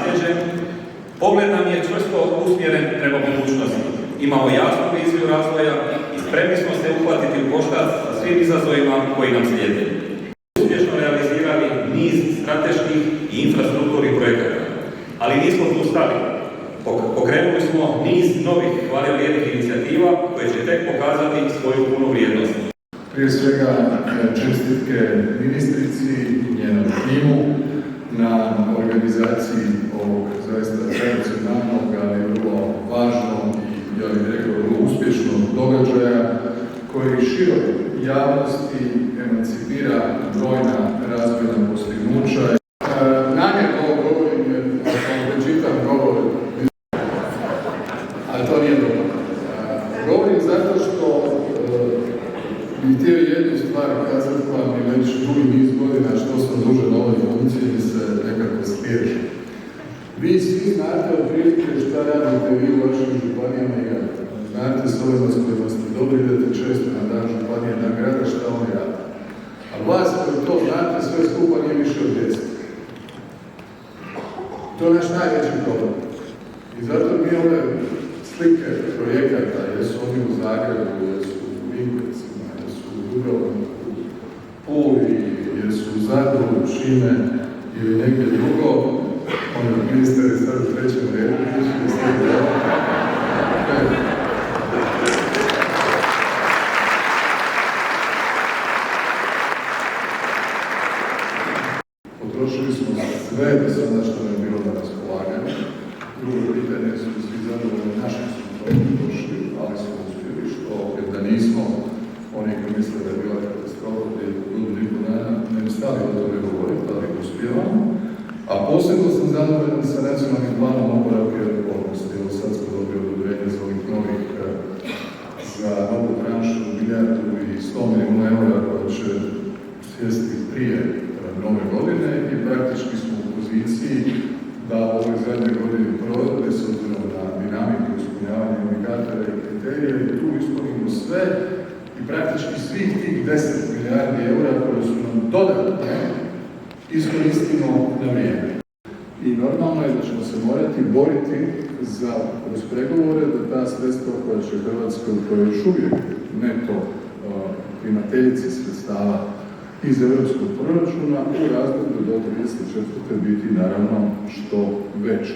nasljeđem, pogled nam je čvrsto usmjeren prema budućnosti. Imamo jasnu viziju razvoja i spremni smo se uhvatiti u koštac sa svim izazovima koji nam slijede. Uspješno realizirali niz strateških i infrastrukturnih projekata, ali nismo tu stali. Pokrenuli smo niz novih hvale vrijednih inicijativa koje će tek pokazati svoju punu vrijednost. Prije svega čestitke ministrici i njenom timu na organizaciji ovog zaista tradicionalnog, ali vrlo važnog i, ja bih rekao, vrlo uspješnog događaja koji širok javnosti emancipira brojna razvojna postignuća. Namjerno ovo govorim jer ako čitam govor, ali to nije dobro. Govorim zato što bih htio jednu stvar kazati koja mi već dugi niz godina što sam duže na ovoj funkciji mi se nekako spježe. Vi svi znate otprilike šta radite vi u vašim županijama i gradima. Znate s ovima s kojima ste dobri, idete često na dan županije, dan grada, šta oni rade. A vas koji to znate, sve skupa nije više od 10. To je naš najveći problem. I zato mi ove slike projekata, jesu oni u Zagrebu, jesu u Vinkovcima, jesu u Dubrovniku, Puli, jesu u Zadru, Šime ili negdje drugo, ministar je sad u trećem redu, potrošili smo sve do sada što nam je bilo na raspolaganju. Drugo pitanje su svi zadovoljni našim smo potrošili, ali smo uspjeli što opet da nismo. Oni koji misle da je bila katastrofa prije godinu i pol dana ne bi stali o tome govoriti, ali uspjevamo. A posebno sam zadovoljan sa nacionalnim planom oporavka i otpornosti. Evo sad smo dobili odobrenje za ovih novih za novu branšu milijardu i 100 milijuna eura koja će sjesti prije nove godine i praktički smo u poziciji da u ovoj zadnje godine provedbe s obzirom na dinamiku ispunjavanja indikatora i kriterija i tu ispunimo sve i praktički svih tih 10 milijardi eura koje su nam dodatne iskoristimo na vrijeme. I normalno je da ćemo se morati boriti za kroz pregovore da ta sredstva koja će Hrvatska, koja je još uvijek neto primateljici sredstava iz europskog proračuna u razdoblju do 34. biti naravno što veće.